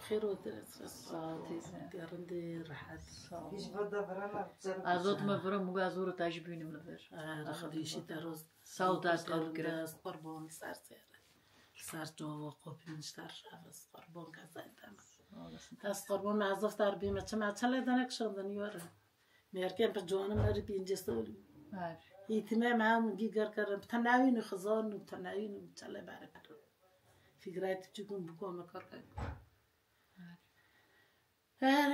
خير ودرس ديرندي راحت كيش بدا فرنا ازود ما فرم مغازور تاجبينم لفر خديشي دروز صوت اسقال كده قربان سر جو وقوف نشتر شافس قربان كزايدم هست قربان معزف در بیم چه چله دنک شدن یاره میرکن به جوانم نری بینجی سولی ایتمه معهم گیگر کردم تناوین خزان و تناوین چله باره کرد فکرایت چیکون بکوم کار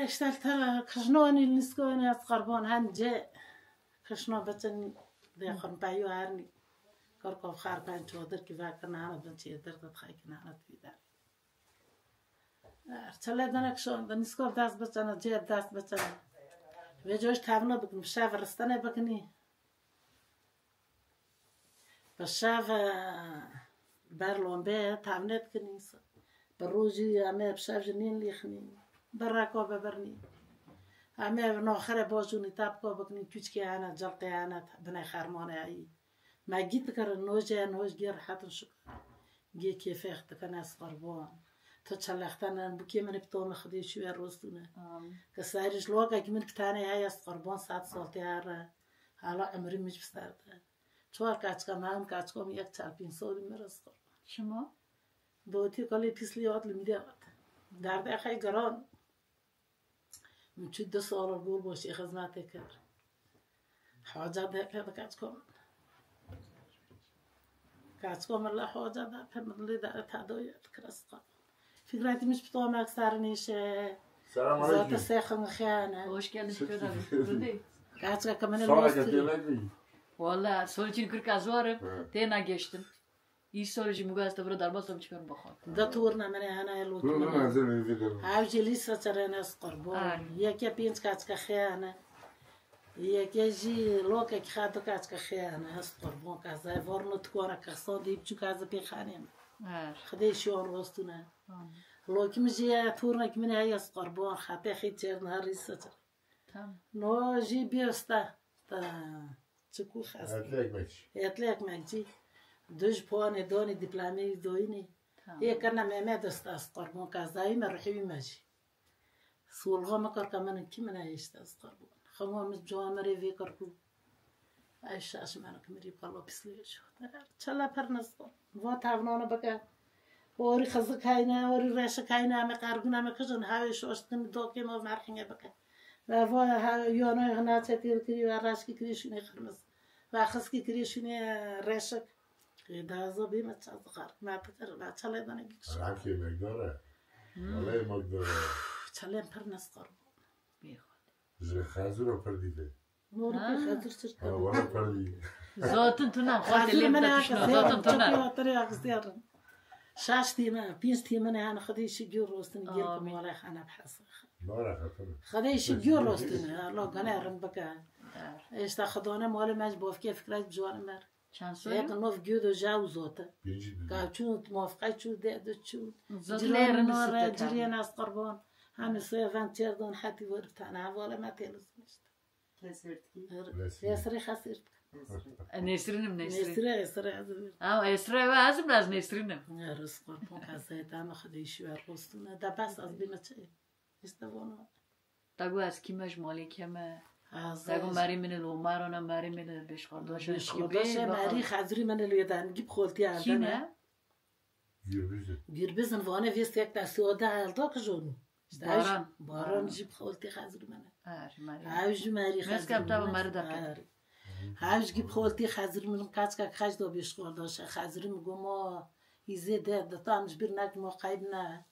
اشتغل ترى كشنوني النسكوني أتقربون هنجة كشنو بتن بيخون بايو هرني كركوب خار بين شودر كيف كنا أنا بنتي در تتخيل كنا أنا تفيدار أرتلا دنا كشون النسكوب داس بتن جه داس بتن بيجوش تابنا بكن بشاف رستنا بكني بشاف برلون به تابنت كنيسة بروجي أمي بشاف جنين ليخني براكو ببرني أمي ناخر باشوني تابكو بكني كوچكي أنا جلطي أنا بني خرمانة أي ما جيت كر نوج غير حتى شكر جي كيف اختكنا قربان تشلختنا بكي من بتون خدي شوية روستنا كسارج لوقا كي من بتاني هاي قربان 7 سال تيار على عمري مش بستارده چوار كاتكا معهم كاتكم يك 4-5 سال مرس قربان شما دوتي قالي بيسليات لميدات درد أخي جران من 2 سال أقول باشي خدمتك كر حاجة ده كذا كاتكم الله حاجة ده فمدلي ده تعدوية كرسقة فكرتي مش بتوع أكثر نيش ذات ساخن خيانة hoş geldin şöyle كاتكا كمان الوسط والله سولچین کرکا زوارم تینا geçtim iyi sorucu mugazda burada darbalsam çıkıyorum bakalım ده تورنا من هنا لو عاوجي لسه ترى ناس قربان ياك بينت كاتكا خيانة ياك يجي لوكا كخاتو كاتكا خيانة هس قربان كذا ورنو تكورا كسان ديب جو كذا بيخانيم خدي شو روستنا لو كمجي تورنا كمن هي قربان خاطي خيتر نهار لسه tamam نو جي بيستا تشكو خاص يطلعك ماجي دوج بواني دوني دبلومي دويني هي كنا ما دست قربان كازاي مرحبي ماجي سولغا ما كر كمان كي من عيشت قربان خمو مش جوان مري في كركو عيش اسمعك مري بالله بسليش تشلا برنس و تاونانا بقى وري خزك هاينا وري راشك هاينا ما قارقنا ما كجن هاي شوشتن دوكي ما مرحنه بقى و ها يونا هنا تير كري راشك كري شنو خرمز و خسكي كري شنو راشك دازو بيما تصغر ما تقدر ما تشلا دنا جيكس راكي مقدره والله مقدره تشلا برنس قرب زي خازور پردیده نور خازور سرت والله پردی zaten tuna خاطر لمنا zaten tuna طريق زيار شاش تيما بيس تيما انا خديش جوروستن جيركم ولا انا بحس ما خاطر خديش جوروستن لو انا ربك ايش تاخذونه مال مجبوف كيف فكره جوان مر هيك نوف جودو جاوزوتا كاچو موافقه چو ده چو جلير نور جري ناس قربان هم سيفان تيردون حتى ورتنا ولا ما تلزمش يسري خسرت نسرينم يسري اسري وازم لاز نسرينم يا رزق قربان كاسيت انا خديش ورستنا ده بس از بيمتي استوانو تاگو از کیمش مالی کمه تاگو ماری من الومارنا ماری من بشخارداش باشه ماری خزری من اليدان جيب خولتي عندنا گیربزن وانه ویست یک دستیاده هلداک جون باران جیب خولتی خزری منه هاوج ماری خزری مسکم تا ماری دکه هاوج جیب خولتی خزری من کاچ که خج دو بشخارداش خزری میگم ما ایزه ده تامش بیر نک ما قایب نه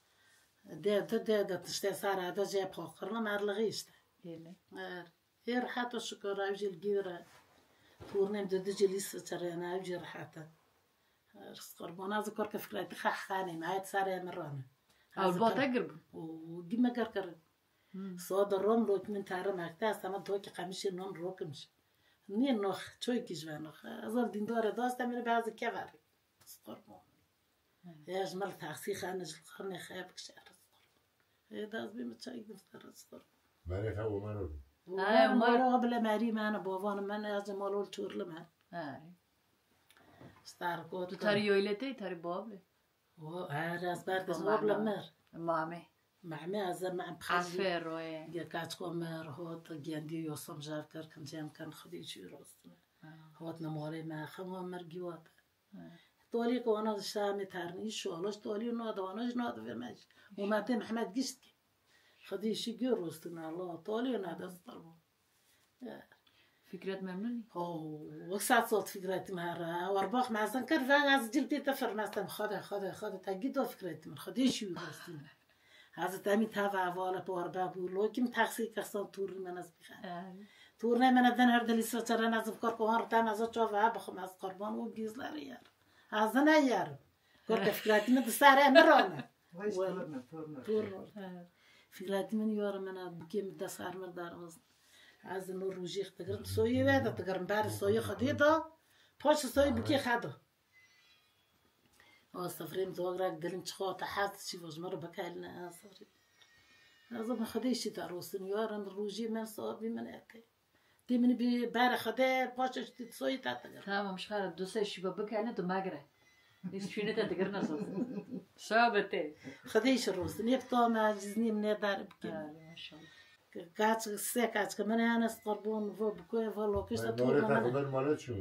ده تشته سر هذا جاب خاخرنا مرلغيشته هي رحاتو شكر هاوجي الجيرة تورنم دد جليس ترينا هاوجي رحاته قربان از کار که فکرت خخانه ماید سر مرانه البته تقرب وجيما كركر صاد الرم روك من تاره مكتا استما دوك قميش نون روكمش نين نخ چوي كيجوانخ ازال دين داره داست من بعض كفر قربان يا جمال تاخسي خانج القرن خيبك شعر هذا بما تشاي دفتر الصور ماري خو مارو مارو قبل ماري ما انا بوفان من از مالول تور لما ستاركوت تاري يولتي تاري بابله و از بعد از بابل مر مامي معمي هذا مع بخزي عفروه جاكات كومر هوت جاندي يوصم جافكر كان جام كان خدي شي روستنا هوت نموري ما خمو مرجوات طولي كونا الشامي تارني شولش طولي نوض ونوج نوض في ماش وما تم محمد جست خدي شي روستنا الله طولي نادا طلبو فكرة ممنوني وقصات صوت فكرتي مهارة وارباخ مع زنكر فاز جلتي تفر مثلا خذ تجد فكرتي من خدي شي روستنا هذا تامي تابع فوالا بورباب ولوكي متحسي كسان تور من أسبخان تورنا من الدن هرد اللي سوتر أنا زفكر كوهر تام زوج شوفها بخم از قربان وجيز لاريار هذا نيار كل فكرتي من تسارع مرة تورنا فكرتي من يوار من بكيم تسار مردار وزن هذا نور روجيخ تقرن سوي هذا تقرن بار سوي خديده باش سوي بكي خده صفرين زوجرك دلم تخوت حاس شي وجمر بكالنا صفرين هذا ما خديش تعروسن يارن روجي من صابي من أكل دي من ببار خده باش تسوي تاتجر تمام مش خارج دوسي شي بكالنا تماجره ليش فينا تقرنا صوت شابته خديش الروسن يبطو ما جزني من دار بكي ما شاء الله كاتش سكاتش كمان أنا استقربون فو بكوي فلو كيش تطور خدان مالت شو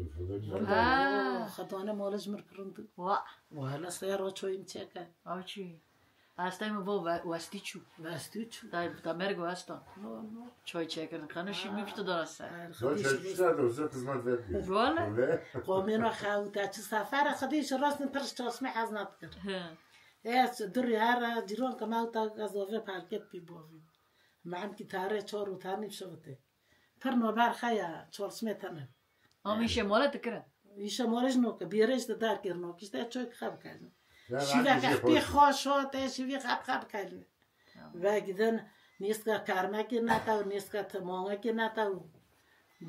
خدانه مالج مركرند وهلا سيارة شوي متشكل أوكي هستیم با وستیچو تا مرگ وستا چای چکن خانه شی میفته درست والا قومينا خاوتا چه سفر خديش راس نپرش تاسمه حزنات کرد ایس دوری هر جیران کماوتا گذافه پالکت پی بوفی معم کی تاره چهار و تانی بشوته پر نوبر خیا چهار سمتنه آمیشه مالت کرد ایشه مالش نوکه بیارش دار کرد کیسته چای خب کردن شیوه خبی خوشاته شیوه خب کردن و گیدن نیست که کارمکی نتاو نیست که تمانگی نتاو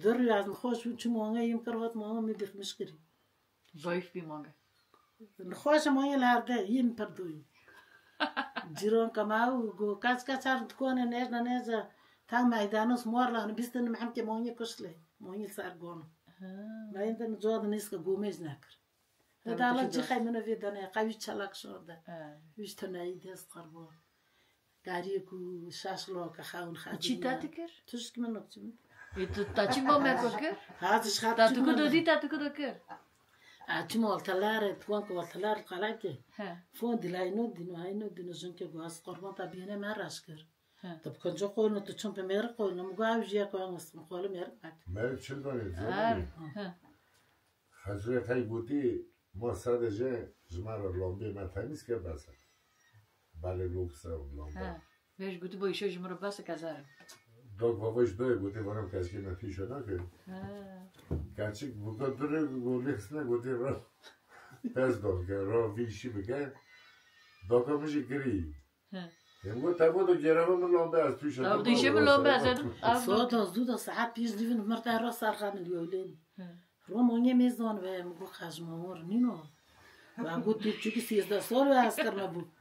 دوری از خوش بود چه مانگه ایم کروات مانگه میبیخ مشکری ضعیف بی مانگه خوش مانگه لرده ایم پردوی جیران کماو گو کاش کار کنه نه تا میدانوس مورلان بیستن محم که مانگه کشله مانگه سرگون ما ایندن جواد نیست که گومش نکر هذا جي خاي منو في دنا قوي تشلاك شوده ويش تناي دست قربو قاريكو شاشلو كخاون خادي چی تاتكر تشك منو تشم تاچي ما مكوكر هذا شخات تاتكو دودي تاتكو دكر اتمول تلار توانك والتلار قلاكي فون دلاينو دينو هاينو دينو جنكي غاس قربان طبينا ما راشكر طب كان جو قولنا تشم بمير قولنا مغاو جيا كون اسم قول مير مير چندوني حضرت هاي بودي ما sadece جمار لامبه من تمیز کرد بس بله لوکس لامبه ویش گویی با ایشون جمار بس کزارم داغ باباش دوی گویی وارم کسی نفیشو نکرد کچیک بگذار دوره گولیخس نگویی را پس داغ که را ویشی بگه داغا میشه گری میگه تابو دو گرامه من لامبه از پیش تابو دیشه من لامبه از صوت از دو ساعت پیش دیوین مرتا را سرخان لیولین رومانیه میزان و میگو خشم‌آور نینو و گفت چونکه 13 سال عسکر نبود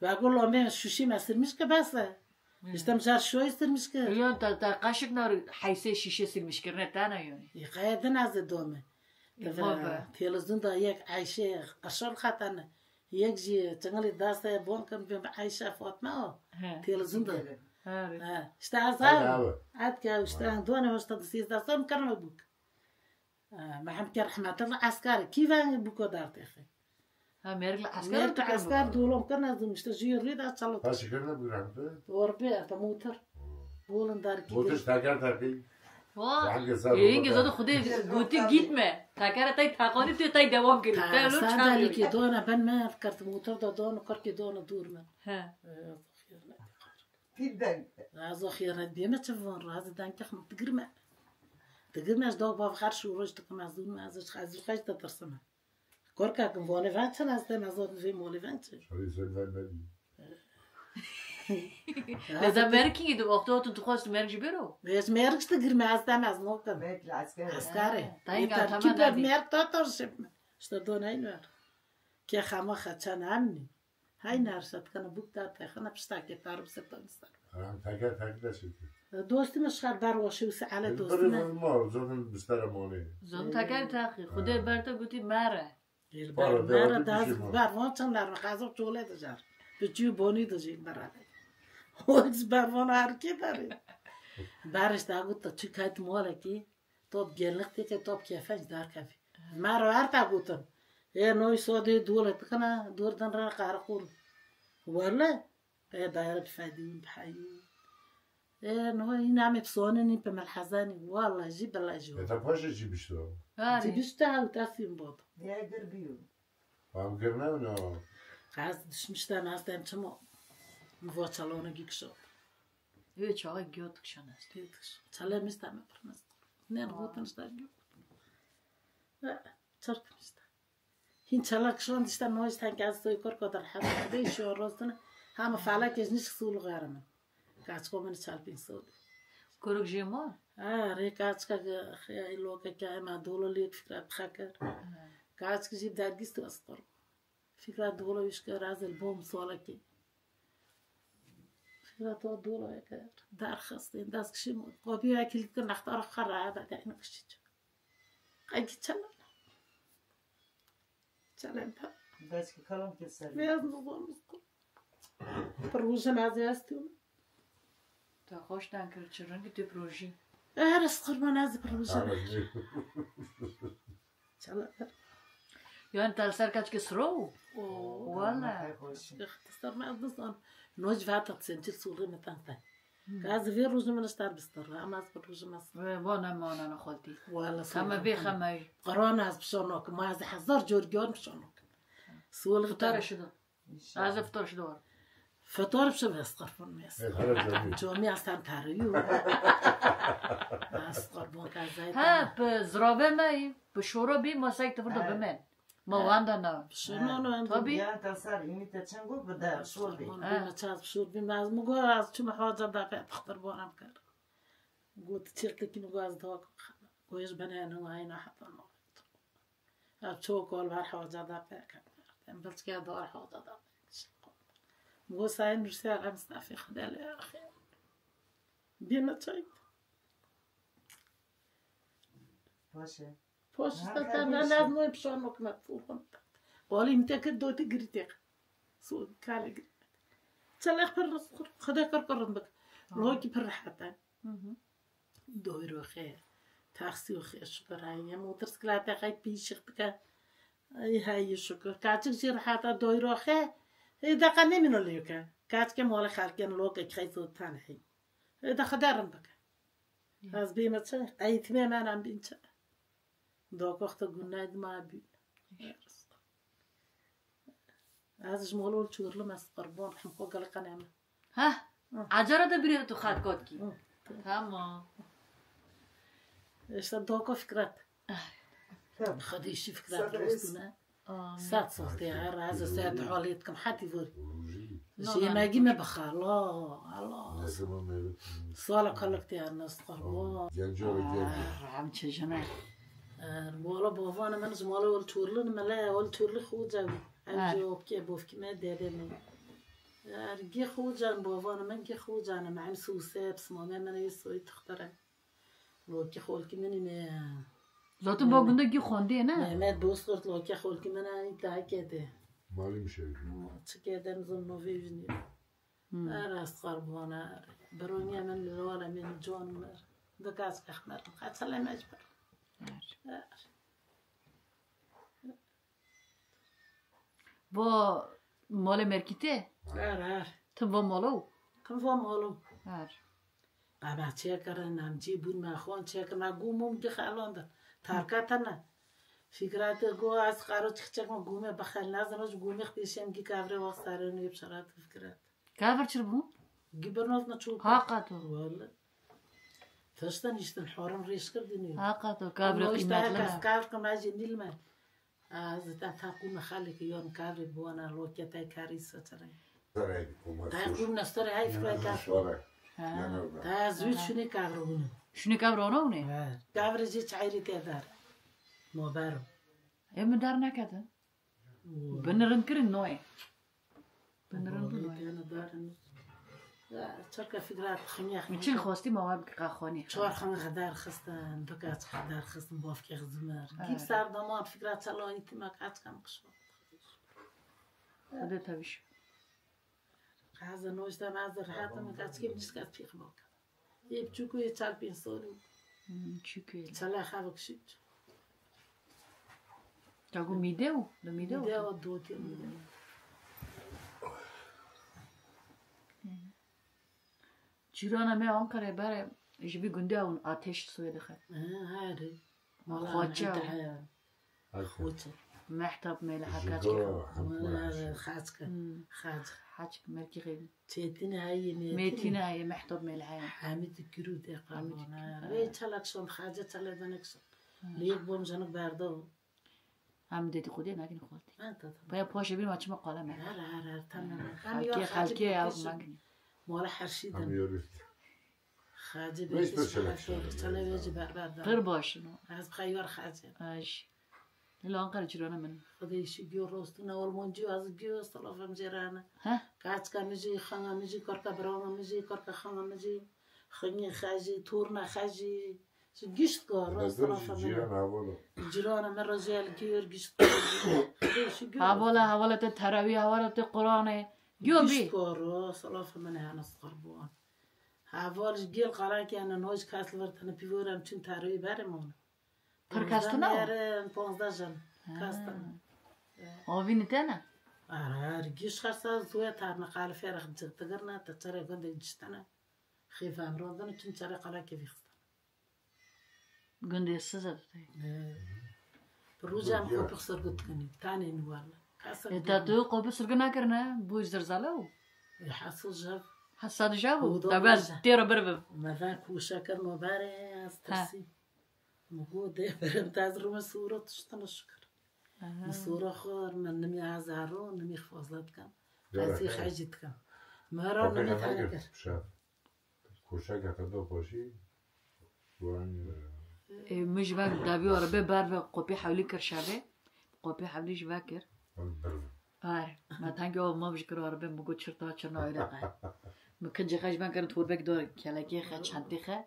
و گفت لامه شوشی مسیر میشه که بسه استم جار شوی سر میشه که یا تا قاشق نار حیثه شیشه سر میشه کرده تنها یعنی یقیدن از دومه تلویزیون دا یک عایشه اشار خاتنه یک جی چنگلی دسته بون کم بیم عایشه فاطمه تلویزیون دا اشتازه عاد که اشتان دونه وشتاد 13 سال کرده بود محمد رحمة الله عسكري كيف بوكو دارتي أخي؟ ميرك العسكري عسكر دولهم كنا مشتجي يريد أتصلت هاشي كنا برحمته؟ وربيع تموتر بولن دار كيف موترش تاكر تاكي اینگه زاد خودی گوتی گیت مه تاکر تای تاقانی توی تای دوام کردی تا صندلی که دونه بن ما فکرت موتر دون کار که دون دور من دیدن از آخرت بیمه چه وان راز دنگ خم تگرمه تقدرناش دوغ بافخار شوروش تكم عزون ازش خازو خاش تترسمه كوركا كم فولي فانتشن استم ازود في مولي فانتشن شوري زين بدي لذا ميركي دو وقتو تو خواست ميرج بيرو بيش ميركش تقرمي استم از نوكم بيت العسكري عسكري تاينغا كيف ميرك تاترشم اشتدون هاي نار كي خما خاتشان عمني هاي نار شد كان بوك تاتا خنا بشتاكي تارب ستان ستار تاكر داشت دوستی مشخر برواشی و سعاله دوستی نه ما زدن بستر مانه زن تاکر تاخی خودت برتا گویی مره مره داز بروان چند در مخازم چوله دجار به چیو بونی دجی مره Hoje barvona harke dare. Barış da gutta çıkayt molaki. Top gellikti ki top kefenç dar kafi. Maro arta gutun. Noy sodi dولت kana durdan ra qarqul. Wala dairة فادين بحيو نوي نعمل بصونني بملحزاني والله جيب الله جوا انت باش تجيبش تو تجيبشتها وتاسين بود يا قربيو هم قرنا ولا قاعد دشمشتا ناس تام تمو مفوتشالونا جيكشو هيك شو جيوتك شناس تيتش تلا مستعمل برنس نين غوتن شتاجو لا ترك مستا هين تلاك شلون تشتا نويش تان كاز توي كور قدر حد دي شو روزنا هم فعلك يجنيش خصول غيرنا كاتكو من تشالبين سود كورك جيمون ريكاتكا خيا لوكا كاما دولو ليك فكرة بخاكر كاتك جيب دارجيس تو أسطر فكرة دولو يشكر راز البوم سولكي فكرة تو دولو يكر دار خاصين داس كشيمو قبيا كل كنا نختار خرا هذا دعنا كشيج قاعد تشلم تشلم بس كلام كسر بياض نظام بروجنا زياستو تا خوش دانكر چرنگ تو پروژی أرس قربان از بروجنا تشلم يعني تالسر كاتش كسرو والله اختصار ما أصدقائي نوج فاتت سنتي صوري متانتا كاز في روج من اشتار بستر أما أصبر روج مصر وانا ما أنا خالتي والله كما بي خماي قرانا از بشونك ما از حزار جورجون بشونك سول فطار شدو عايز افطر شدو فطار بشبه اسقربون ميس جومي أستان تاريو اسقربون كازايت ها بزرابه ماي بشورو بي ما سايك تفردو بمن ما واندانا شنو أنا طبي يا تسار يمي تشنقو بدا شوربي أنا تشاز بشوربي ما از مقول از شو محاجة دافع بخطر بونام كار قلت تشيرتك نقول از دواك ويش بنانا وهاينا حتى نوع شو كل بار حاجة دافع كار بس كده دور حاجة دافع مقول ساين رسالة أمس دافع خدال يا أخي بينا تشايت باشه فوش تتنا لازم يبشونك مدفوعهم قولي انت كدو تقريتك سو كالي قريت تلاخ برس خدا كركرن بك لوكي برحتان دويرو خير تاخسي وخير شكر هاي موترس كلاتا قايت بيشختك اي هاي شكر كاتك جير حاتا دويرو خير اذا قني منو ليوكا كاتك مول خالكين لوكي كيسو تانحي اذا خدارن بك از بيمت شي اي تمام انا عم بنت دوك وقت قلنا ما بي هذا جمولول تشورلو ما سقربون حمقو قال قنامه ها عجرة دبريرة تخاد كودكي تمام ايش دوكو فكرات خديشي فكرات روستنا سات صوتي هذا سات حواليتكم حتى يفوري شي ما جينا بخا الله صالة قلقتي على الناس قربون عم تشجنا والله بابانا من زماله والتورلن ملا والتورل خوجا أجو كي بوفك ما دادني رجي خوجا بابانا من كي خوجا أنا مع مسوسة بس ماما من يسوي تختاره لو كي خولك مني ما زاتو باقنده كي خوندي أنا ما دوست لو كي خولك مني يتاع كده مالي مشي كده نظن نوفيجني أراس قربانا برونيا من الولا من جون دكاس كخمر خاتسلم أجبر با مال مرکیته تو با مالو كم فهم مالو هر قبل تشكر نمجي بون ما خوان تشكر ما قومهم دخلون ده تركتنا فكرات جو از قارو تشكر ما قومه بخل نازنوش قومه خديشم كي كافري وصارن يبشرات فكرات كافر چربو جبرناز نشوف حقاتو والله تشتن يشتن حرم ريش كرديني حقاتو كافر قيمت لنا كافر كم أجي نيلما از تاكون خالك يوم كافر بوانا لو كتاي كاريسة ترى تاكون نستري هاي فكرة كافر تازويد شنو كافر هنا شنو كافر هنا كافر جي تعيري تدار مبارو هم دار نكذا بنرن كرن نوع بنرن نوع أنا دار ترك فكرات خميخ متشين خوستي مواد قاخوني شوار خم خدار خستن دكات خدار خستن بافكي خزمر كيف صار ضمان فكرات الله انت ما قعدت كم قشور هذا تبيش هذا نوشته ما زر حتى من كاتكي بنسكت في خباك يبتشوكو يتال بينصولو چوكي تلا خابك شيت تاغو ميدو ميدو دوتي جيرانا مي أنقرة بره جبي گنده اون آتش سويده خد هاري خوچه خوچه محتاب ميل حكاش كي خاج ملكي غير تيتنا هاي ميتينا هي محتاب ميل هاي حامد كرود قانونا وي تلاكشون حاجه تلا دنكشون ليك بوم جنك باردو هم ديتي خودي ناكين خالتي انت بايا باش بين ما تشما قاله ما لا تمام خالتي او ماكني مولا حرشيدن هم خاجه بيش تلا ويجي بربر غير باشنو از خيار خاجه اش لا أنقرة جيرانا من خديش جيو روستنا والمونجو از جيو صلافم جيرانا ها كاچ مجي خانا مجي كركا براما مجي كركا خانا مجي خني خاجي تورنا خاجي جيشت كور صلافم جيرانا من رجال كير جيشت هوالا تتراوي هوالا تقرانه جو بي جيشت كور صلافم من هنا صقربون هوالش جيل قراكي انا نوج كاسل ورتنا بيورم چون تراوي برمون تركاستنا 15 جن كاستنا اوين تانا رجيش خاصة زوية تارنا قال فارغ تقرنا تترى قد جستنا خيف أمراضنا كن ترى قال كيف يخطر قد يسزر بروجا مخو بخسر قد كني تاني نوالا تاتو قو بسرقنا كرنا بوش زرزالو يحصل جاب حصاد جابو تابال تيرو بربب ماذا كوشا كرنو باري استرسي موجود برم تازرو مسورة تشتنا الشكر مسورة خور من نمي عزارو نمي خفاصلات كم قاسي خاجت كم مرة نمي تانكر كوشا كتدو باشي وان مجبك دابي وربي باربي قوبي حولي كرشابي قوبي حولي جباكر ما تانجي ما بشكر وربي مقو شرطا شرنا علاقة ممكن جخاش بان كانت وربك دور كلاكي خا شانتي خا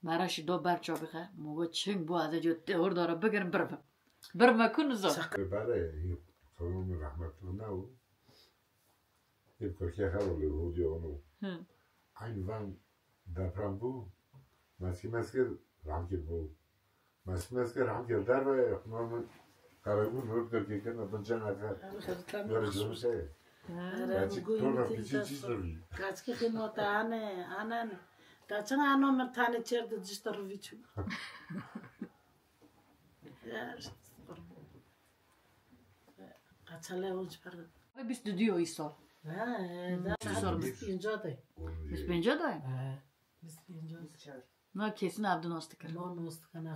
ماراش دو بارچا بخه مگو چنگ بو از جو تور داره بگرم برم کن زو برای خانم رحمت الله نو این کرکی خاله هودی آنو این وان دپرم بو مسکر رام کرد بو مسکر رام کرد در و خانم کارگون نور کرد که نه بنجان اگر داره جوشه تو را پیچی چیز روی کاچکی خدمت آنه تاچنا آنو من تانه چرد جستر ویچو قاتله اونج برد بیست دیو ایسال ده بیست پینجا ده بیست پینجا ده بیست پینجا نه کسی نبود ناستکر نه ناستکر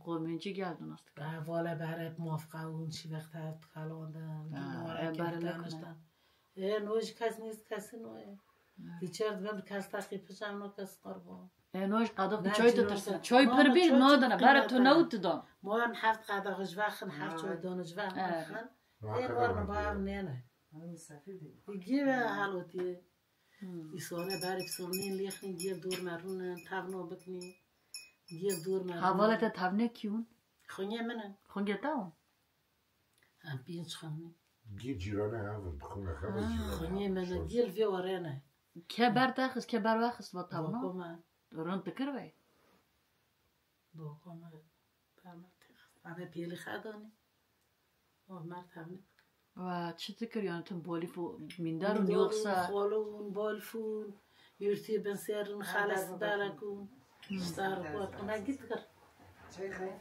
قومینجی گرد ناستکر والا برای موافقه اون چی وقت هست کلاندن دانشتن نوش کس نیست کسی نوه دیچرد من کس تقیپش هم نکس قربان نوش قداق چای ترسن چای پر بیر نادنه برای تو نوت دان ما هفت قداق جوخن هفت چای دان جوخن این وارن با هم نینه گیه حالوتیه ایسانه برای بسرنین لیخنین گیه دور مرونن تابنو بکنین گیه دور مرونن حوالت تابنه کیون؟ خونیه منن خونگه تاون؟ هم پینچ خونی گیه جیرانه هم خونه خبه جیرانه خونیه منن گیه الوی ورانه که بر تاخست که بر وقست با تابنو؟ دوکومه دوران تکر بای؟ دوکومه برمه تاخست همه پیلی خدانی مرد تابنه و چه تکر یعنی تن بالیفو میندارون یوخسا خالون بالفون یورتی بن سرن خالص دارکون ستار قط نگید کر چه خیر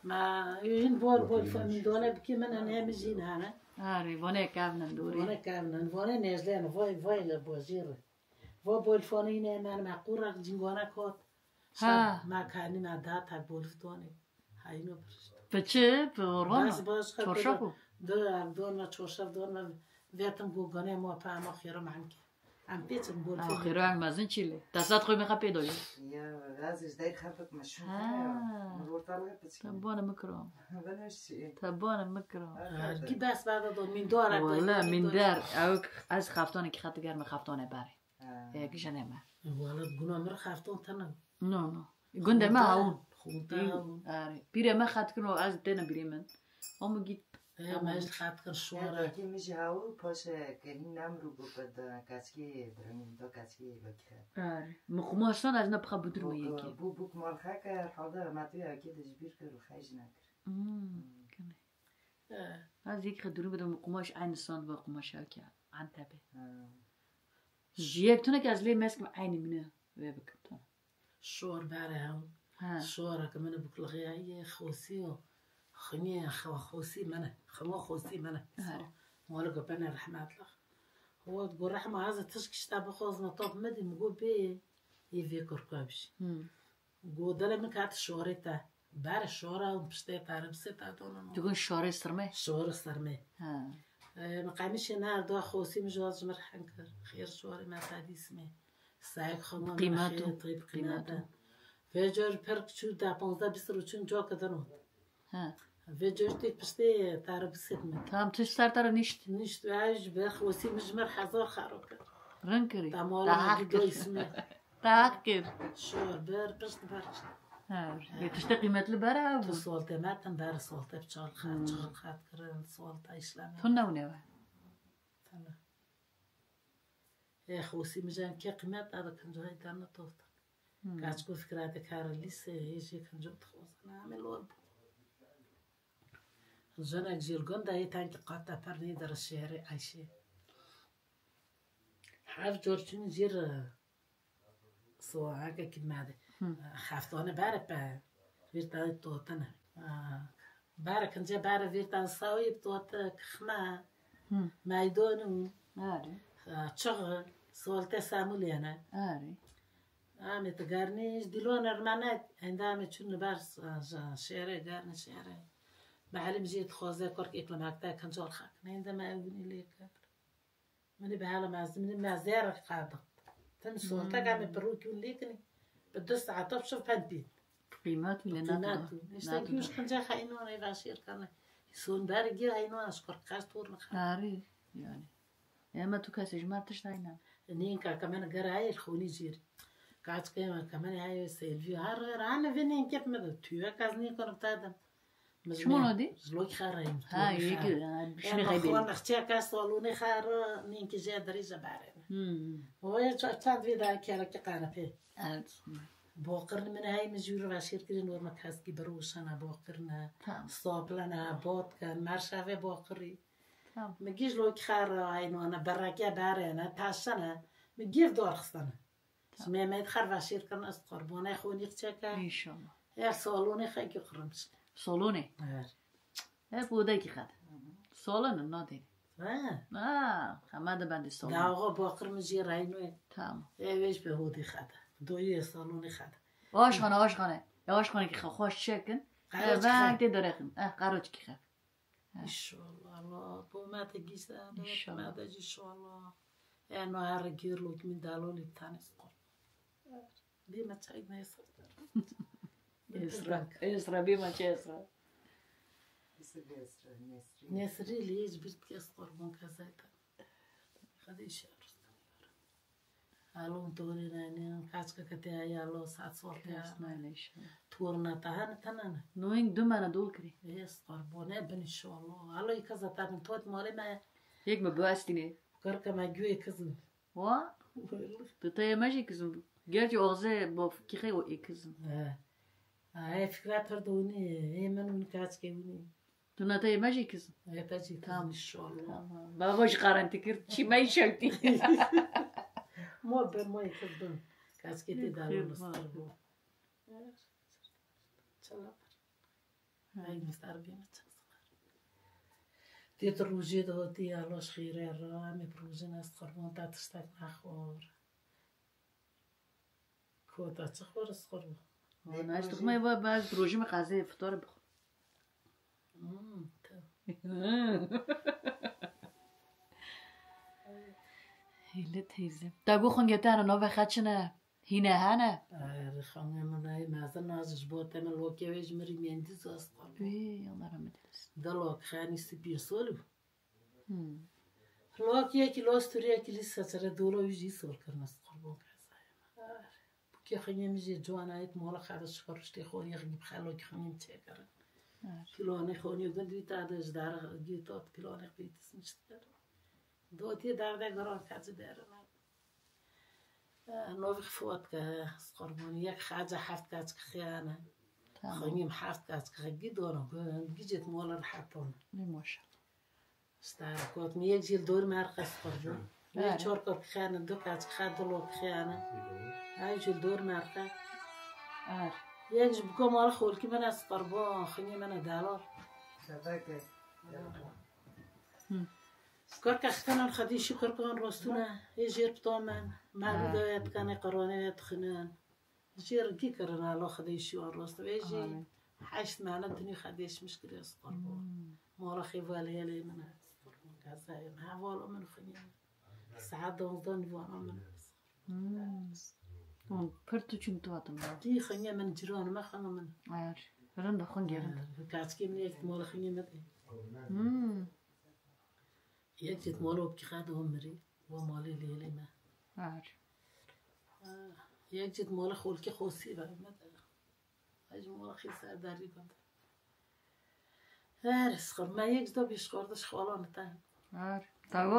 ما این بالفون میدونه بکی من نمی جین هنه آره وانه کافنن دوری وانه کافنن وانه نزلن وای بازیر و بالفون اینه من مقور جنگانه کات ما کانی ما دات بالفونه هاینو بچه بوروانا چورشاپو دون چورشاپ دون ویتم گوگانه ما پا خیرم عنک ام پیتم بول خیرم مازن چیله دستات خوی میخواد پیدا یا رازش دای خفت مشون مرورتاله بچه تبانه مکرم بنوشی تبانه مکرم کی بس بعد دو من داره ولی من در او از خفتانه که خط گرم خفتانه بره یکیش نمیه ولی گناه مر خفتان تنم نه گنده ما اون خونده آره بیره ما خط کنم از دنیا بیره من اما گیت ماش خاطر الشوارع كي مش هاو باشه كاين نمرو بقد كاسكي برمين دو كاسكي بكره مقماشان از نبخه بدر ما یکی بوك مال خاك حاضر ما توي اكيد جبير كر خايج نكر كمان از یک خدونی بدم مقماش عین سان با قماش ها که عن تبه جیک تو نه که از لی مسک عینی منه و بکتون شور باره هم شور که من بکل غیایی خوسی و خني خوسي منه خمو خوسي منه مالك بنا رحمة الله هو تقول رحمة هذا تشكش تابع خوز نطاب مدي مقول بيه يفكر كابش قول دل من كات شوريته بار الشورة وبشتي تعرف ستة دون تقول شوري سرمه شوري سرمه مقامش نار دو خوسي مجوز مرحن كر خير شوري ما تادي اسمه سايق خمو قيمته طيب قيمته فجر فرق شو دا 15 بيسرو چون جا كدنو فيجرتي بستي تعرف سيدنا تام تشتر ترى نشت عايش بخوسي مجمر حزار خاروك رنكري تاكر شور بر بس برش تشتقي مثل برا صولت ما تنبار صولت بشال خات شغل خات كرن صولت اسلامي تنا ونوا تنا يا خوسي مجان كي قيمت هذا كان جاي دانا توت كاتكو فكراتك كار لسه يجي كان جو تخوز انا عامل ورب زنك جيل قندا يتانك قاطع برني در الشهر عايشة حاف جورجين جير سو هاكا كمادة خافتونا بارب فيرتا توتنا بارك نجا بارب فيرتا ساوي بتوت خما مايدونو تشغل سولتا سامولي انا عامي تقارنيش دلون ارمانات عندما تشون بارس شهر قارن شهر بعلم جيت خوازه كرك إكلم هكذا كان جال خاك عندما أبني ليك مني بحاله مني معزير قاعدة تنسوا تقع بروك وليكني بدوس عطب شوف فانتين قيمات مليونات نشتاقيوش كنجا خاينون أي باشير كان يسون بارجي هاينون أشكر كاس تور نخا عاري يعني يا ما تكاس جماعة تشتاينا نينكا كمان جراي الخوني جير قاعد كمان هاي سيلفي هار أنا فينين كيف مدة تيوه كازني كنا بتادم شمونو دي؟ زلوك خارين ها يجي شنو غيبين أنا أختي كاسولوني خار نينكي جا دريجة بارين هو يتعب في ذاك يا لك قانا فيه بوقرن من هاي مجور باشير كرين ور مكاسكي بروشنا بوقرنا صوب لنا بوت كان مرشا في بوقري مجيش لوك خار هاينو أنا براكيا بارين تاشنا مجيف دور خصنا سمي ما يدخل باشير كرن أستقربونا يخوني اختيكا إن شاء الله يا صولوني خيكي قرمش صولوني بودايكي خد صولون النادي خماده بندي صولون داغو باقر مجي راينو تمام ويش بهودي خد دوي صولوني خد آشخانه که خوش شکن وقتی درخن قراج کی خد ان شاء الله بو ما تجيسا ان شاء الله ما ان شاء الله يعني هرجير لك من دالولي تانس قر بما تعيد نيسر إسرا بما تشيسرا نسري ليش بيت قربون كزايتا خديش الو توري ناني كاسكا كتيا يالو ساعات صوتيا تورنا تهانا نوين دمنا دول كري يس قربون ابن ان شاء الله الو يكذا تابن توت مالي ما هيك ما بواستيني كركا ما جوي كزن وا تطيا ماشي كزن جرتي أغزى بوف كيخي وإكزن هاي فكرة هردوني هي من كاسكي وني تناتي ماشي كزن هاي تاجي تام ان شاء الله باباش قارنتي كرت شي ما يشوتي مو بموي كذبن كاسكي تدارو مستربو تشلا هاي مستربي تيت روجي دوتي على خير الرامي بروجنا استقربون تاتشتاك نخور كوتا تخور استقربو أنا أشتغل ما يبغى بعد بروجي مقازي فطور بخور هيلت هيزم تاقو خنجتانا نوفا خاتشنا هنا هانا رخانة مناي مازال نازج بوتا من الوكي ويج مري مينديز أصلا الله رحمتلس دلوك خاني سبير سولو الوكي يكي لوستوري يكي لسا ترى دولو يجي سول كرنا استقربون كاسايا بكي خني مجي جوانا يت مولا خارج شكرشتي خوري يغني بخالو كي خني متاكر پیلانی خونی گندی تادش داره گیتات پیلانی بیتیس میشتر دوتی درده گران کسی داره نوی فوت که قربانی یک خاجه هفت کس خیانه خونیم هفت کس خگی دارم گیجت مولر حپون میموشه استارکوت میک جیل دور مرقص قربان یک چهار کار خیانه دو کس خد دلو خیانه های جیل دور مرقه یک جب کم آل خول کی من از قربان خونی من دلار کار که خنان خدیشی کار کن راستونه یه جیر بتامن معبودایت کنه قرانه تخنن جیر کی کرن الله خدیشی و راست و یه 8 معنی دنی خدیش مشکلی است قربان مالا خیوالی لی من است قربان کسایم حوالا من خنیم ساعت 12 نیوانا من است پرتو چون تو آدم دی خنیم من جیران ما خنم من رن دخون گرن کاتکی من یک مالا خنیم مدی یک جت مالو بکی خد هم مری و مالی لیلی ما یک جت مال خولکی خوسی و مدل اج مال خی سرداری بند اسخر ما یک جدا بیش کردش خالان تا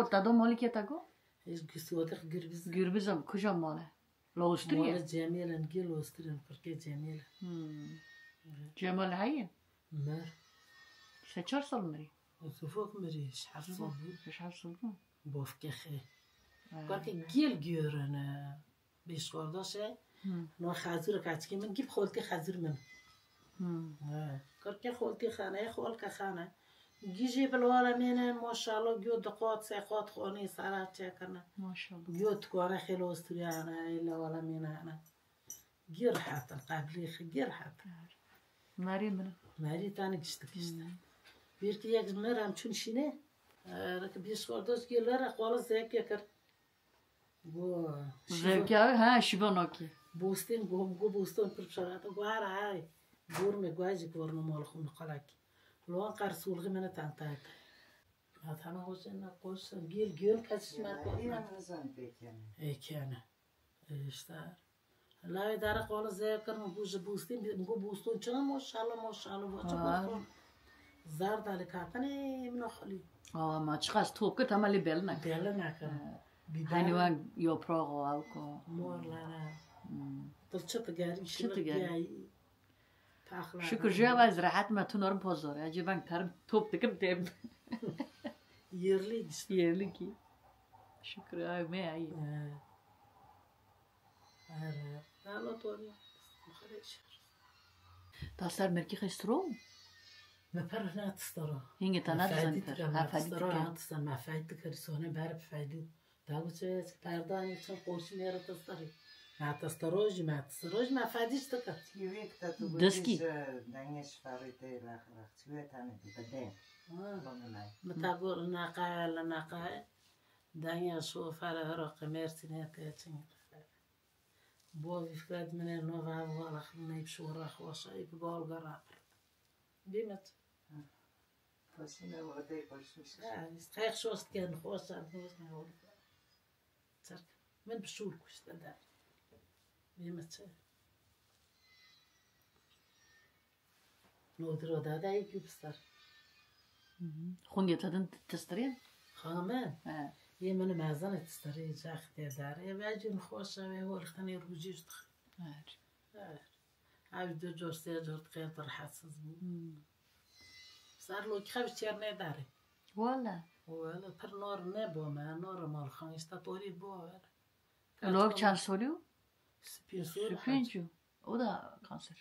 تاگو مالی که تاگو ایش گسوده گربیز گربیزم کجا ماله لوستریه مال جمیلن گی لوسترین فرکی جمیل جمال هایی مر 3-4 سال مری سوفوک مری 7 سال بود 7 سال بود باف که خی کار که گیل گیرن بیش کردشه نو خازور کاتکی من گیب خولتی خازور من کار که خولتی خانه خول که خانه گیجی بلوالا مینه ماشاءالله گیو دقات سیخات خونی سرات چه کنه ماشاءالله گیو تکانه خیلی استریانه ایلا والا مینه گیر حتا قبلی خی گیر حتا مری تانی کشته bir ki یک مرم چون شینه رک بیش کردش گیلره خاله زیکه کرد زیکه ها شیباناکی بوستین گو بوستون پر شرایط گوهر های گور میگویی گورنو مال خون خلاکی لوان قرصولگی منو تنتای مثلا حسین نقاش گیل کسیش میکنه ای کنه اشتر لای در خاله زیکه میگویی بوستین میگو بوستون چه ماشاءالله واچه زرد علی کاتنه منو خالی ما چقدر توپ که تمالی بل نکنه هنی وان یا پراغ و آوکو مورلانه تو چه تگاری شلگی شکر جواب از راحت ما تو نرم پازاره اجی وان ترم توپ دکم تیم یرلی کی شکر آی می آی دالو توری خریش تاسر مرکی خسترو ما پر ناتسترا هینگه تنات ناتسترا ما فايدة كرسونة بعرف فايدة داوچه پردانی چون قوشی میره تستری ما تستروج ما فایدهش تکه تیویک تا تو دسکی دنگش فریده رخ تیویک تانه بده متاقول ناقه دنگش شو فره رق مرسینه تیچین بو فکرت منه نو والا خنیب شو رخ واشای بال گراب بیمت پاسینه وقتی پاسش خیلی شوست که نخواست نوز نهول ترک من بشور کشت در بیمت نودرو داده یکی بستر خونگی تادن تسترین خانمه یه من مازن تستری جاخته داره یه وجه نخواست شوی هولختنی روجیش دخل عبد دو جوسته جورت خیلی در حساس بود سر لوک خبش چیر نداره والا پر نار نبومه نار مال خانیستا طوری بوه لوک چند سالیو؟ سپینجو او دا کانسر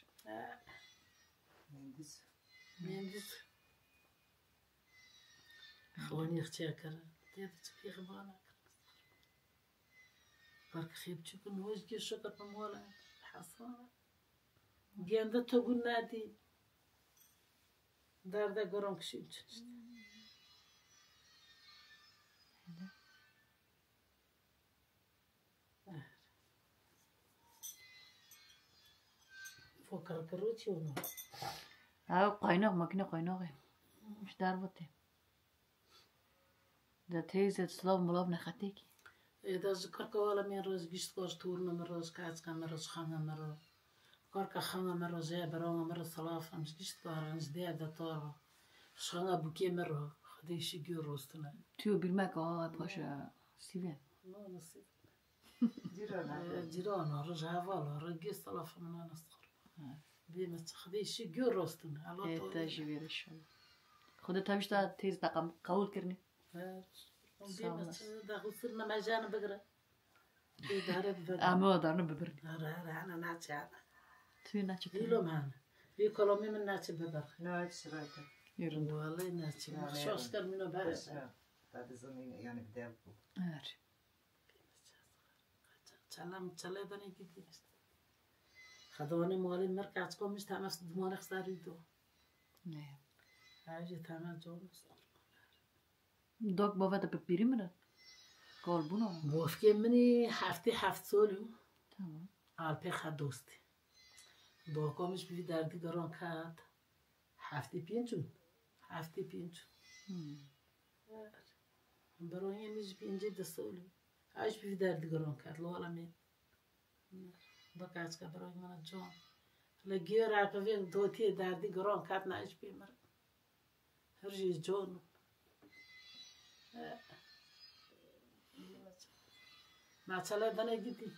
مهندس خونیخ چه کرد دیده چه پیخ بانا کرد برک خیب چکو نوش گیر شکر پمولا حسانه گنده تو گون ندی درده گرم کشیم چنشت فکر کرو چی اونو قایناق ماکینه قایناقه مش در بوده ده تیزت سلاو ملاب نخطی کی ده ذکر کوالا من روز گشت کاش تورنم روز کاز کم روز خانم روز كارك خانة مرة جاي برانا مرة صلاف مش كيش تقارنش دي دطارة خانة بوكي مرة خديش يجي روستنا تو بالماك باشا سيفين ما نصيب جيرانا جيرانا رجع فالا رجع صلاف من أنا صغر بيما خديش يجي روستنا على طول تجيبير إن شاء الله خدت هاش تا تيز تقام قول كرني بيما داخل صرنا مجانا بقرا في دارت أما دارنا ببرني أنا ناتي أنا توي ناتش يلو معنا في كلامي من ناتي ببر نايت شرايك يرند والله ناتي مخشوش كان منو بارس بعد زمن يعني بدابو عارف تسلم دني كده خدوني مالي مركز كم مش تماس دمار خساري دو نعم عايز تماس جونس دوك بابا تببيري مرة قال بونا بوفكي مني حفت سولو تمام على دوستي دوكا مش بي دردی گران کرد هفته پینچون برای مش بینجی دستولی هاش بی دردی گران کرد لالا می بکاش که برای من جان لگی راکوی دوتی دردی گران کرد ناش بی مر هرچی جان ما چله دنه گیتی